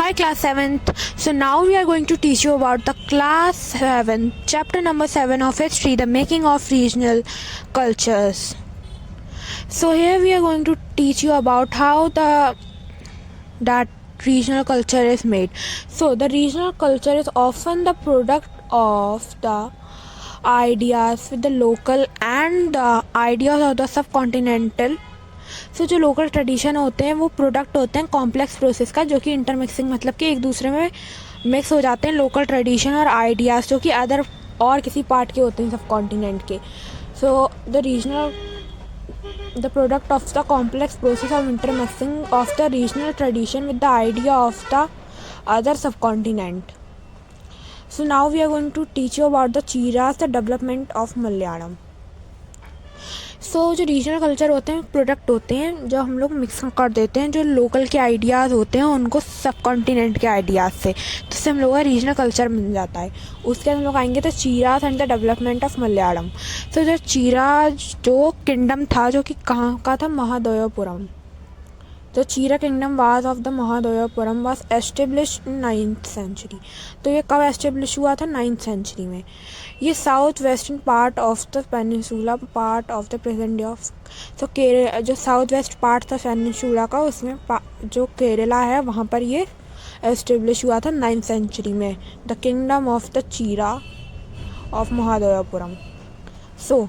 Hi class 7th. So now we are going to teach you about the class 7 chapter number 7 of history, the making of regional cultures. So here we are going to teach you about how that regional culture is made. So the regional culture is often the product of the ideas with the local and the ideas of the subcontinental. सो जो local tradition होते हैं वो product होते हैं complex process का, जो कि intermixing मतलब कि एक दूसरे में मिक्स हो जाते हैं लोकल ट्रेडिशन और आइडियाज़ जो कि अदर और किसी पार्ट के होते हैं सब कॉन्टिनेंट के. So the product of the complex process of intermixing of the regional tradition with the idea of the other subcontinent. So now we are going to teach you about the Cheras, the development of Malayalam. So जो regional culture होते हैं product होते हैं जो हम लोग mix कर देते हैं जो लोकल के आइडियाज़ होते हैं उनको सब कॉन्टिनेंट के आइडियाज़ से, तो इससे हम लोगों का रीजनल कल्चर मिल जाता है. उसके बाद हम लोग आएंगे तो Cheras and the development of Malayalam. So जो चीराज जो किंगडम था जो कि कहाँ का था, Mahadevapuram. The Chira kingdom was of the Mahadevapura was established in 9th century. तो ये कब एस्टेब्लिश हुआ था? 9th सेंचुरी में. ये south western part of the peninsula part of the present day of तो केरला, जो साउथ वेस्ट पार्ट था पेनिनसुला का उसमें जो केरला है वहाँ पर ये एस्टेब्लिश हुआ था 9th सेंचुरी में. द किंगडम ऑफ द चीरा ऑफ महादेवपुरम. सो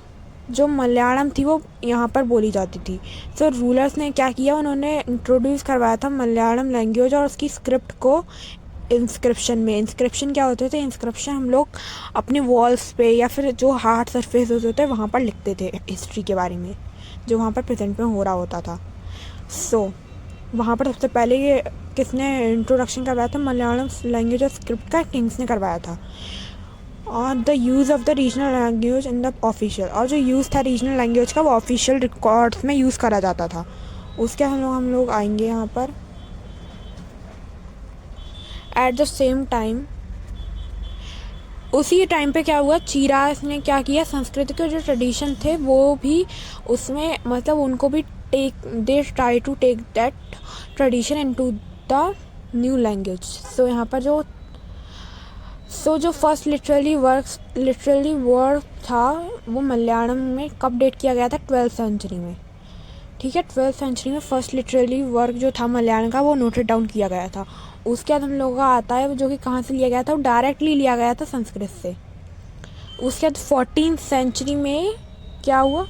जो मलयालम थी वो यहाँ पर बोली जाती थी. सो रूलर्स ने क्या किया, उन्होंने इंट्रोड्यूस करवाया था मलयालम लैंग्वेज और उसकी स्क्रिप्ट को इंस्क्रिप्शन में. इंस्क्रिप्शन क्या होते थे? इंस्क्रिप्शन हम लोग अपने वॉल्स पे या फिर जो हार्ड सरफेस होते थे वहाँ पर लिखते थे हिस्ट्री के बारे में जो वहाँ पर प्रेजेंट में हो रहा होता था. सो वहाँ पर सबसे पहले ये किसने इंट्रोडक्शन करवाया था? मलयालम लैंग्वेज और स्क्रिप्ट का किंग्स ने करवाया था. और the use of the regional language in the official, और जो यूज़ था रीजनल लैंग्वेज का वो ऑफिशियल रिकॉर्ड्स में यूज़ करा जाता था. उसके हम लोग आएंगे यहाँ पर. एट द सेम टाइम उसी टाइम पे क्या हुआ, चीरास ने क्या किया, संस्कृत के जो ट्रेडिशन थे वो भी उसमें मतलब उनको भी they try to take that tradition into the new language. So यहाँ पर जो फर्स्ट लिटरली वर्ड था वो मलयालम में कब डेट किया गया था? 12th सेंचुरी में. ठीक है, 12th सेंचुरी में फर्स्ट लिटरली वर्क जो था मलयालम का वो नोटेड डाउन किया गया था. उसके बाद हम लोगों का आता है जो कि कहाँ से लिया गया था, वो डायरेक्टली लिया गया था संस्कृत से. उसके बाद 14th सेंचुरी में क्या हुआ,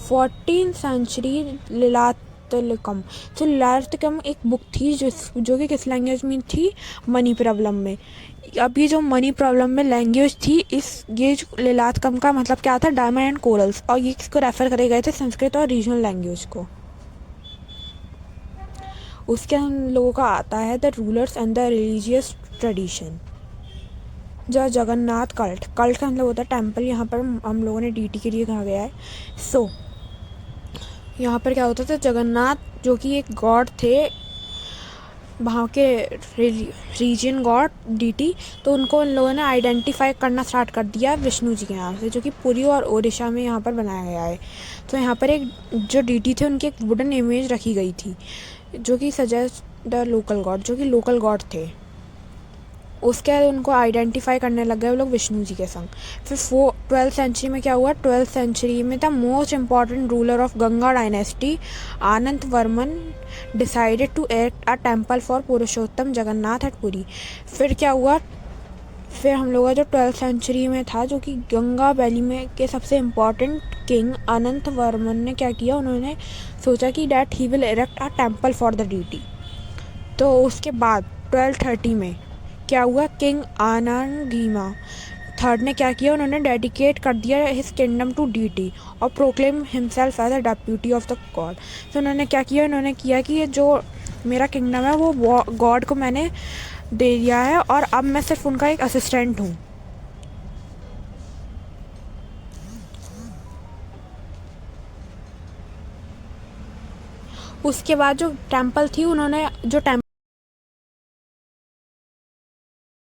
14th सेंचुरी लिलातकम. तो लिलातकम एक बुक थी जो कि किस लैंग्वेज में थी? मनी प्रॉब्लम में. अब ये जो मनी प्रॉब्लम में लैंग्वेज थी ये जो लिलातकम का मतलब क्या था? Diamond and corals. और ये किसको रेफर करे गए थे? संस्कृत और रीजनल लैंग्वेज को. उसके हम लोगों का आता है the rulers and the religious tradition. जो जगन्नाथ कल्ट का मतलब होता है टेम्पल. यहाँ पर हम लोगों ने डीटी के लिए कहा गया है. सो यहाँ पर क्या होता था, जगन्नाथ जो कि एक गॉड थे वहाँ के रीजन गॉड डीटी, तो उनको इन लोगों ने आइडेंटिफाई करना स्टार्ट कर दिया विष्णु जी के नाम से, जो कि पुरी और ओडिशा में यहाँ पर बनाया गया है. तो यहाँ पर एक जो डीटी थे उनकी एक वुडन इमेज रखी गई थी जो कि सजेस्ट द लोकल गॉड, जो कि लोकल गॉड थे. उसके बाद उनको आइडेंटिफाई करने लग गए वो लोग विष्णु जी के संग. फिर 12th सेंचुरी में क्या हुआ, 12th सेंचुरी में the most important ruler of Ganga dynasty Anand Varman decided to erect a temple for Purushottam Jagannath at Puri. फिर क्या हुआ, फिर हम लोग का जो 12th सेंचुरी में था जो कि गंगा वैली में के सबसे इम्पॉर्टेंट किंग अनंत वर्मन ने क्या किया, उन्होंने सोचा कि that he will erect a temple for the deity. तो उसके बाद 1230 में क्या हुआ, किंग आनंद धीमा थर्ड ने क्या किया, उन्होंने डेडिकेट कर दिया हिज किंगडम टू डीटी और proclaim himself as a deputy of the god. तो उन्होंने क्या किया, उन्होंने किया कि ये जो मेरा किंगडम है वो गॉड को मैंने दे दिया है और अब मैं सिर्फ उनका एक असिस्टेंट हूँ. उसके बाद जो टेम्पल थी उन्होंने जो